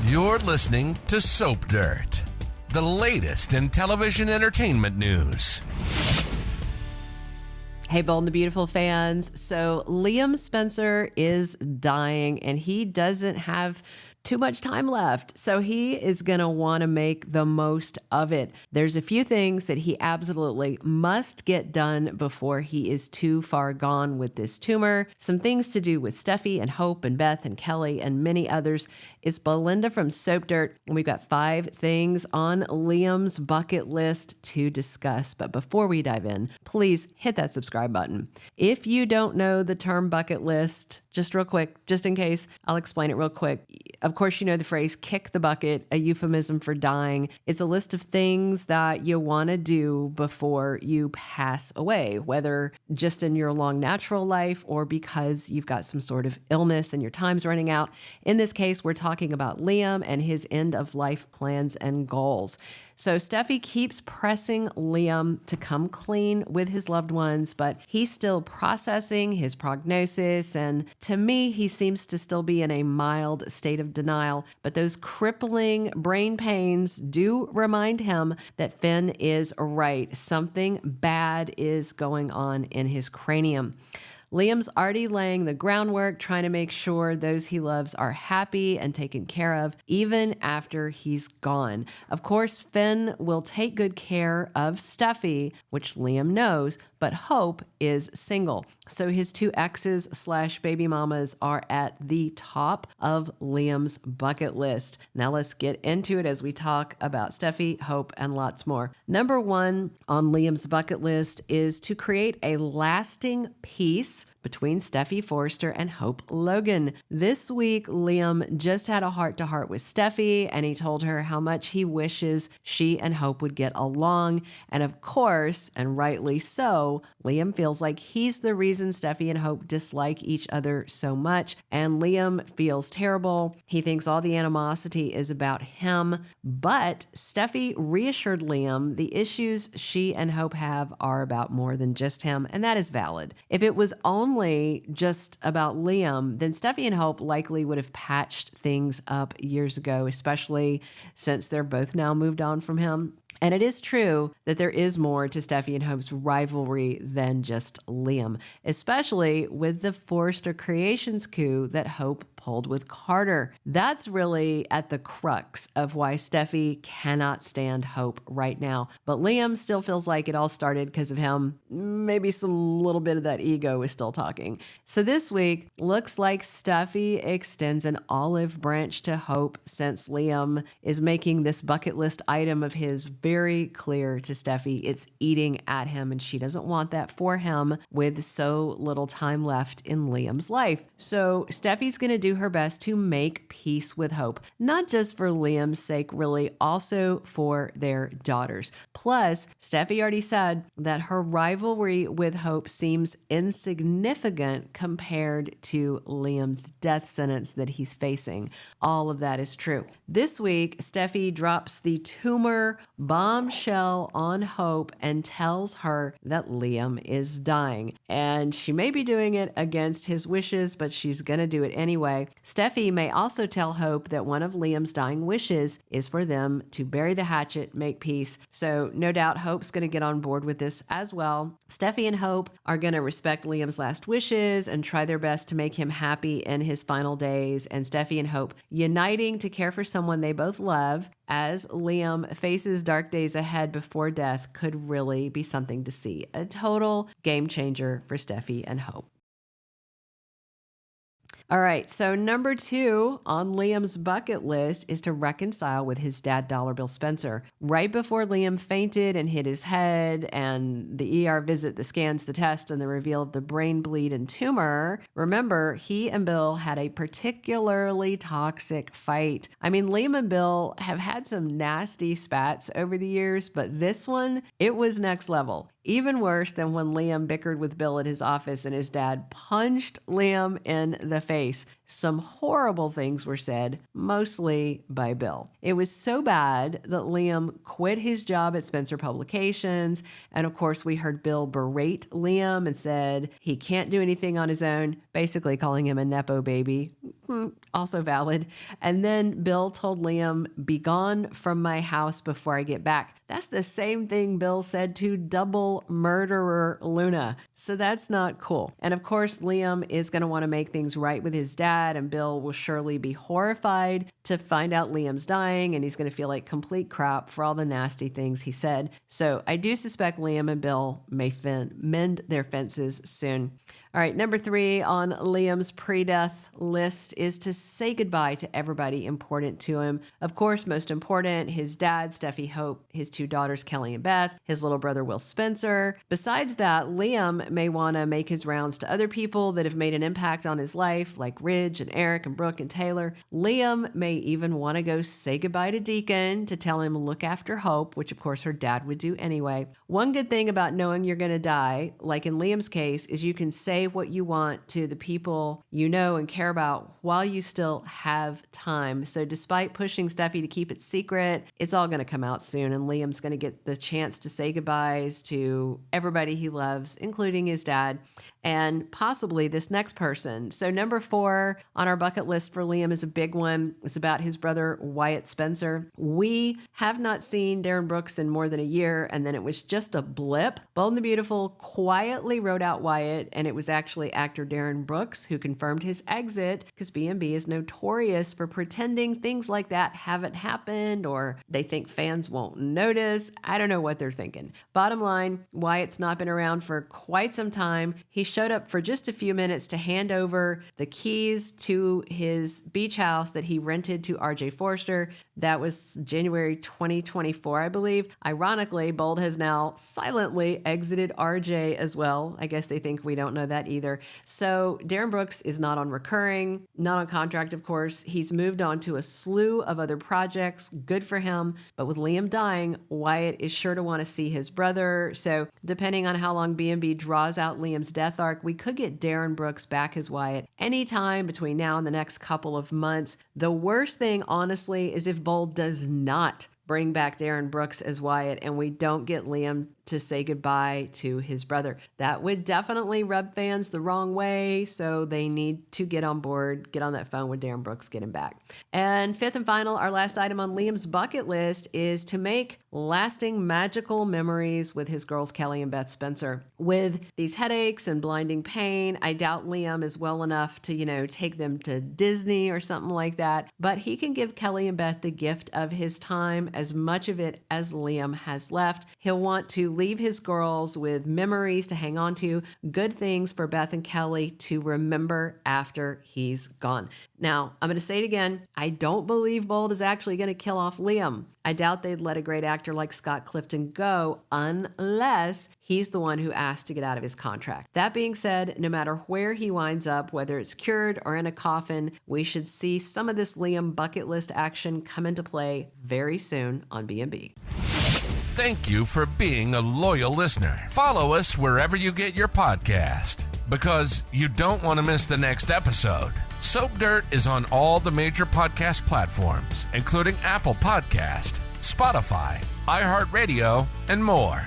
You're listening to Soap Dirt, the latest in television entertainment news. Hey, Bold and the Beautiful fans. So Liam Spencer is dying and he doesn't have too much time left. So he is going to want to make the most of it. There's a few things that he absolutely must get done before he is too far gone with this tumor. Some things to do with Steffy and Hope and Beth and Kelly and many others. It's Belinda from Soap Dirt. And we've got 5 things on Liam's bucket list to discuss. But before we dive in, please hit that subscribe button. If you don't know the term bucket list, just real quick, just in case, I'll explain it real quick. Of course, you know the phrase kick the bucket, a euphemism for dying. It's a list of things that you want to do before you pass away, whether just in your long natural life or because you've got some sort of illness and your time's running out. In this case, we're talking about Liam and his end of life plans and goals. So Steffy keeps pressing Liam to come clean with his loved ones, but he's still processing his prognosis. And to me, he seems to still be in a mild state of denial. But those crippling brain pains do remind him that Finn is right. Something bad is going on in his cranium. Liam's already laying the groundwork, trying to make sure those he loves are happy and taken care of, even after he's gone. Of course, Finn will take good care of Steffy, which Liam knows, but Hope is single. So his 2 exes / baby mamas are at the top of Liam's bucket list. Now let's get into it as we talk about Steffy, Hope, and lots more. Number 1 on Liam's bucket list is to create a lasting peace between Steffy Forrester and Hope Logan. This week, Liam just had a heart-to-heart with Steffy, and he told her how much he wishes she and Hope would get along. And of course, and rightly so, Liam feels like he's the reason Steffy and Hope dislike each other so much, and Liam feels terrible. He thinks all the animosity is about him, but Steffy reassured Liam the issues she and Hope have are about more than just him, and that is valid. If it was only just about Liam, then Steffy and Hope likely would have patched things up years ago, especially since they're both now moved on from him. And it is true that there is more to Steffy and Hope's rivalry than just Liam, especially with the Forrester Creations coup that Hope pulled with Carter. That's really at the crux of why Steffy cannot stand Hope right now. But Liam still feels like it all started because of him. Maybe some little bit of that ego is still talking. So this week, looks like Steffy extends an olive branch to Hope since Liam is making this bucket list item of his very clear to Steffy. It's eating at him, and she doesn't want that for him with so little time left in Liam's life. So Steffy's going to do her best to make peace with Hope, not just for Liam's sake, really, also for their daughters. Plus, Steffy already said that her rivalry with Hope seems insignificant compared to Liam's death sentence that he's facing. All of that is true. This week, Steffy drops the tumor bombshell on Hope and tells her that Liam is dying. And she may be doing it against his wishes, but she's going to do it anyway. Steffy may also tell Hope that one of Liam's dying wishes is for them to bury the hatchet, make peace. So no doubt Hope's going to get on board with this as well. Steffy and Hope are going to respect Liam's last wishes and try their best to make him happy in his final days. And Steffy and Hope uniting to care for someone they both love as Liam faces dark days ahead before death could really be something to see. A total game changer for Steffy and Hope. All right, so number 2 on Liam's bucket list is to reconcile with his dad, Dollar Bill Spencer. Right before Liam fainted and hit his head, and the ER visit, the scans, the test, and the reveal of the brain bleed and tumor, remember, he and Bill had a particularly toxic fight. I mean, Liam and Bill have had some nasty spats over the years, but this one, it was next level. Even worse than when Liam bickered with Bill at his office and his dad punched Liam in the face. some horrible things were said, mostly by Bill. It was so bad that Liam quit his job at Spencer Publications. And of course, we heard Bill berate Liam and said he can't do anything on his own, basically calling him a Nepo baby. Also valid. And then Bill told Liam, "Be gone from my house before I get back." That's the same thing Bill said to double murderer Luna. So that's not cool. And of course, Liam is going to want to make things right with his dad, and Bill will surely be horrified to find out Liam's dying, and he's going to feel like complete crap for all the nasty things he said. So I do suspect Liam and Bill may mend their fences soon. All right, number 3 on Liam's pre-death list is to say goodbye to everybody important to him. Of course, most important, his dad, Steffy Hope, his 2 daughters, Kelly and Beth, his little brother, Will Spencer. Besides that, Liam may want to make his rounds to other people that have made an impact on his life, like Ridge and Eric and Brooke and Taylor. Liam may even want to go say goodbye to Deacon to tell him look after Hope, which of course her dad would do anyway. One good thing about knowing you're going to die, like in Liam's case, is you can say what you want to the people you know and care about while you still have time. So despite pushing Steffy to keep it secret, it's all going to come out soon, and Liam's going to get the chance to say goodbyes to everybody he loves, including his dad, and possibly this next person. So number 4 on our bucket list for Liam is a big one. It's about his brother, Wyatt Spencer. We have not seen Darren Brooks in more than a year, and then it was just a blip. Bold and the Beautiful quietly wrote out Wyatt, and it was actually actor Darren Brooks who confirmed his exit, because B&B is notorious for pretending things like that haven't happened, or they think fans won't notice. I don't know what they're thinking. Bottom line, Wyatt's not been around for quite some time. He showed up for just a few minutes to hand over the keys to his beach house that he rented to Ridge Forrester. That was January 2024, I believe. Ironically, Bold has now silently exited RJ as well. I guess they think we don't know that either. So Darren Brooks is not on recurring, not on contract, of course. He's moved on to a slew of other projects. Good for him. But with Liam dying, Wyatt is sure to want to see his brother. So depending on how long B&B draws out Liam's death arc, we could get Darren Brooks back as Wyatt anytime between now and the next couple of months. The worst thing, honestly, is if Bold does not bring back Darren Brooks as Wyatt and we don't get Liam to say goodbye to his brother. That would definitely rub fans the wrong way, so they need to get on board, get on that phone with Darren Brooks, get him back. And 5th and final, our last item on Liam's bucket list is to make lasting magical memories with his girls Kelly and Beth Spencer. With these headaches and blinding pain, I doubt Liam is well enough to, take them to Disney or something like that, but he can give Kelly and Beth the gift of his time, as much of it as Liam has left. He'll want to leave his girls with memories to hang on to, good things for Beth and Kelly to remember after he's gone. Now, I'm going to say it again. I don't believe Bold is actually going to kill off Liam. I doubt they'd let a great actor like Scott Clifton go unless he's the one who asked to get out of his contract. That being said, no matter where he winds up, whether it's cured or in a coffin, we should see some of this Liam bucket list action come into play very soon on B&B. Thank you for being a loyal listener. Follow us wherever you get your podcast, because you don't want to miss the next episode. Soap Dirt is on all the major podcast platforms, including Apple Podcast, Spotify, iHeartRadio, and more.